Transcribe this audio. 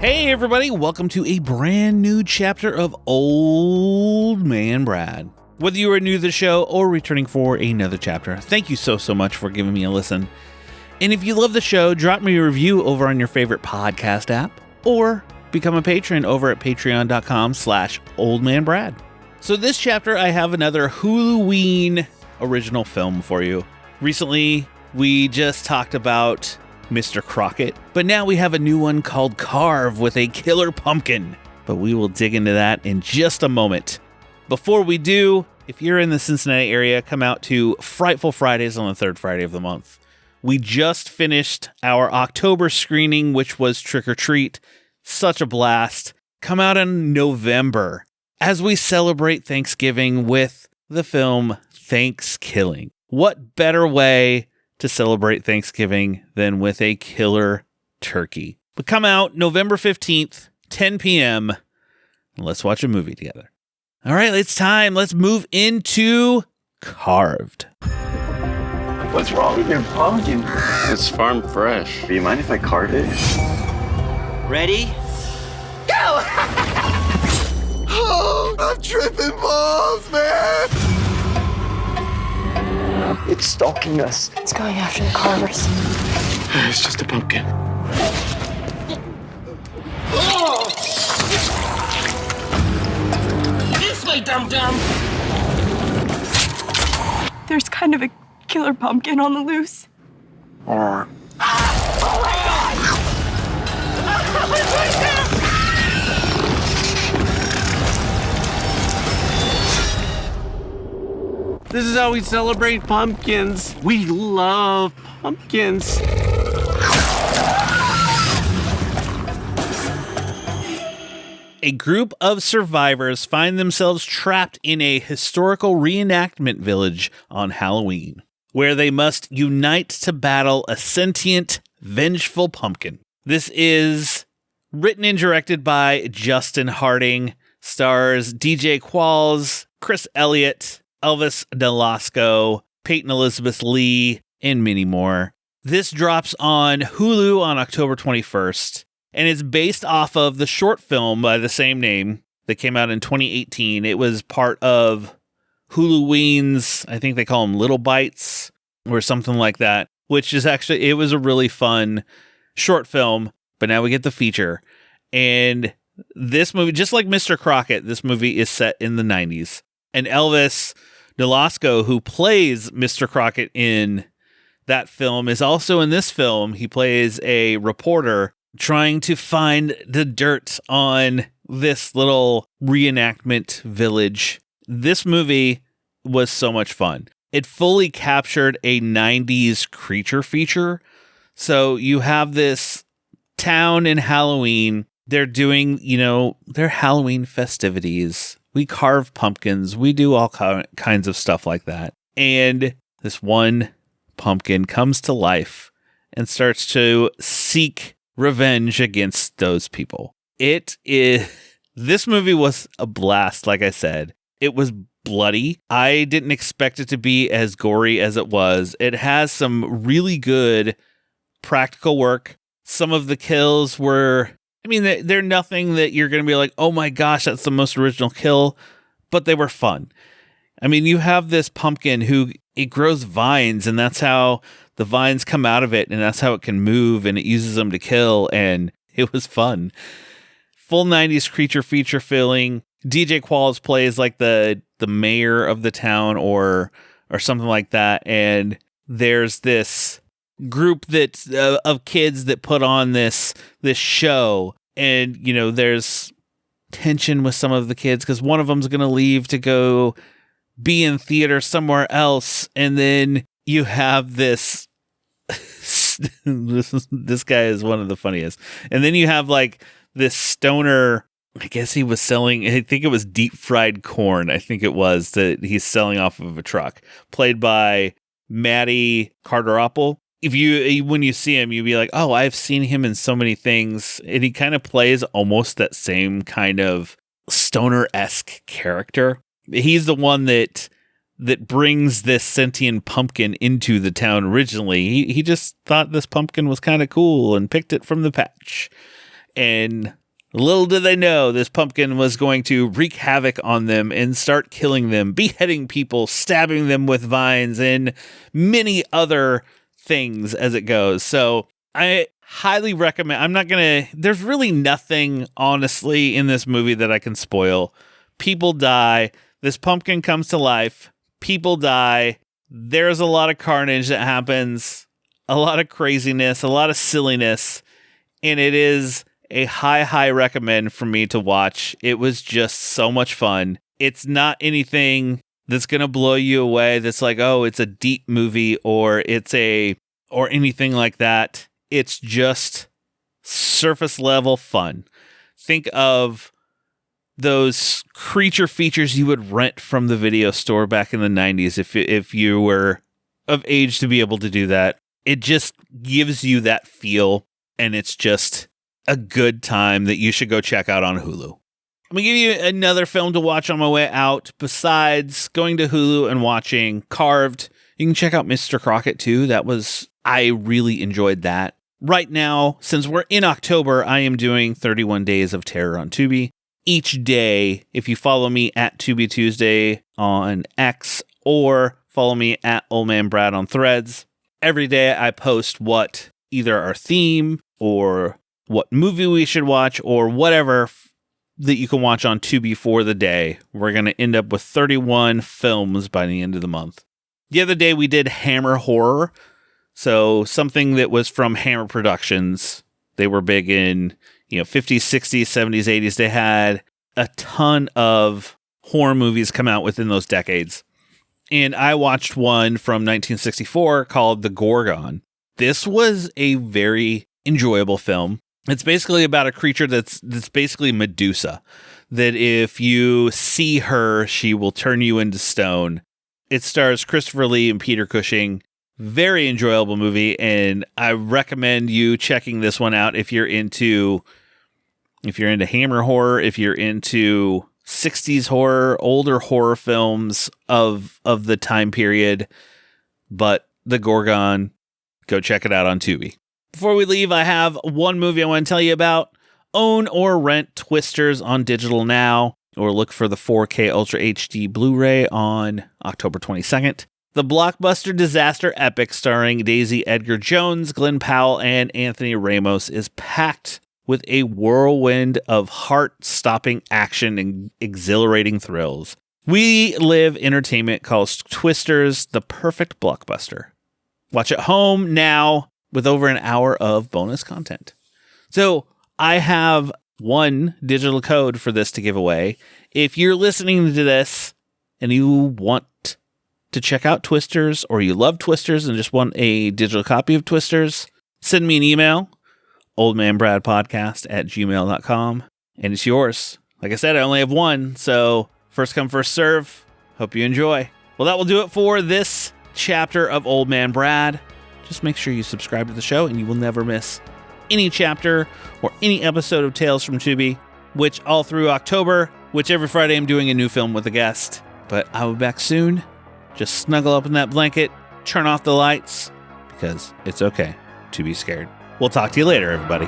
Hey everybody, welcome to a brand new chapter of Old Man Brad. Whether you are new to the show or returning for another chapter, thank you so much for giving me a listen. And if you love the show, drop me a review over on your favorite podcast app or become a patron over at patreon.com/oldmanbrad. So this chapter, I have another Huluween Original Film for you. Recently, we just talked about Mr. Crockett, but now we have a new one called Carve with a killer pumpkin. But we will dig into that in just a moment. Before we do, if you're in the Cincinnati area, come out to Frightful Fridays on the third Friday of the month. We just finished our October screening, which was Trick or Treat. Such a blast. Come out in November as we celebrate Thanksgiving with the film Thanksgiving. What better way to celebrate Thanksgiving than with a killer turkey? But come out November 15th, 10 p.m., and let's watch a movie together. All right, it's time. Let's move into Carved. What's wrong with your pumpkin? It's farm fresh. Do you mind if I carve it? Ready? Go! Oh, I'm tripping balls, man! It's stalking us. It's going after the carvers. It's just a pumpkin. Oh! This way, dum-dum! There's kind of a killer pumpkin on the loose. Oh my God! It's right there! This is how we celebrate pumpkins. We love pumpkins. A group of survivors find themselves trapped in a historical reenactment village on Halloween, where they must unite to battle a sentient, vengeful pumpkin. This is written and directed by Justin Harding, stars DJ Qualls, Chris Elliott, Elvis Nolasco, Peyton Elizabeth Lee, and many more. This drops on Hulu on October 21st, and it's based off of the short film by the same name that came out in 2018. It was part of Huluween's, I think they call them Little Bites or something like that, which is actually, it was a really fun short film, but now we get the feature. And this movie, just like Mr. Crockett, this movie is set in the 90s. And Elvis Nolasco, who plays Mr. Crockett in that film, is also in this film. He plays a reporter trying to find the dirt on this little reenactment village. This movie was so much fun. It fully captured a 90s creature feature. So you have this town in Halloween. They're doing, their Halloween festivities. We carve pumpkins. We do all kinds of stuff like that. And this one pumpkin comes to life and starts to seek revenge against those people. This movie was a blast, like I said. It was bloody. I didn't expect it to be as gory as it was. It has some really good practical work. Some of the kills were, they're nothing that you're going to be like, oh my gosh, that's the most original kill, but they were fun. You have this pumpkin who, it grows vines, and that's how the vines come out of it, and that's how it can move, and it uses them to kill, and it was fun. Full 90s creature feature feeling. DJ Qualls plays like the mayor of the town or something like that, and there's this group that of kids that put on this show, and there's tension with some of the kids because one of them's going to leave to go be in theater somewhere else, and then you have this this guy is one of the funniest, and then you have like this stoner. I guess he was selling, I think it was deep fried corn. I think it was that he's selling off of a truck, played by Maddie Carteropple. When you see him, you'd be like, oh, I've seen him in so many things. And he kind of plays almost that same kind of stoner-esque character. He's the one that brings this sentient pumpkin into the town originally. He just thought this pumpkin was kind of cool and picked it from the patch. And little did they know this pumpkin was going to wreak havoc on them and start killing them, beheading people, stabbing them with vines, and many other things as it goes. So I highly recommend. There's really nothing, honestly, in this movie that I can spoil. People die. This pumpkin comes to life. People die. There's a lot of carnage that happens, a lot of craziness, a lot of silliness, and it is a high recommend for me to watch. It was just so much fun. It's not anything that's going to blow you away. That's like, oh, it's a deep movie or anything like that. It's just surface level fun. Think of those creature features you would rent from the video store back in the 90s if you were of age to be able to do that. It just gives you that feel, and it's just a good time that you should go check out on Hulu. I'm going to give you another film to watch on my way out. Besides going to Hulu and watching Carved, you can check out Mr. Crockett too. I really enjoyed that. Right now, since we're in October, I am doing 31 Days of Terror on Tubi. Each day, if you follow me at Tubi Tuesday on X or follow me at Old Man Brad on Threads, every day I post what either our theme or what movie we should watch or whatever that you can watch on Tubi for the day. We're going to end up with 31 films by the end of the month. The other day we did Hammer Horror. So something that was from Hammer Productions. They were big in 50s, 60s, 70s, 80s. They had a ton of horror movies come out within those decades. And I watched one from 1964 called The Gorgon. This was a very enjoyable film. It's basically about a creature that's basically Medusa. That if you see her, she will turn you into stone. It stars Christopher Lee and Peter Cushing. Very enjoyable movie, and I recommend you checking this one out if you're into Hammer horror, if you're into 60s horror, older horror films of the time period. But The Gorgon, go check it out on Tubi. Before we leave, I have one movie I want to tell you about. Own or rent Twisters on digital now, or look for the 4K Ultra HD Blu-ray on October 22nd. The blockbuster disaster epic starring Daisy Edgar Jones, Glenn Powell, and Anthony Ramos is packed with a whirlwind of heart-stopping action and exhilarating thrills. We Live Entertainment calls Twisters the perfect blockbuster. Watch at home now with over an hour of bonus content. So I have one digital code for this to give away. If you're listening to this and you want to check out Twisters, or you love Twisters and just want a digital copy of Twisters, send me an email, oldmanbradpodcast@gmail.com, and it's yours. Like I said, I only have one, so first come, first serve. Hope you enjoy. Well, that will do it for this chapter of Old Man Brad. Just make sure you subscribe to the show, and you will never miss any chapter or any episode of Tales from Tubi, which all through October, which every Friday I'm doing a new film with a guest. But I will be back soon. Just snuggle up in that blanket, turn off the lights, because it's okay to be scared. We'll talk to you later, everybody.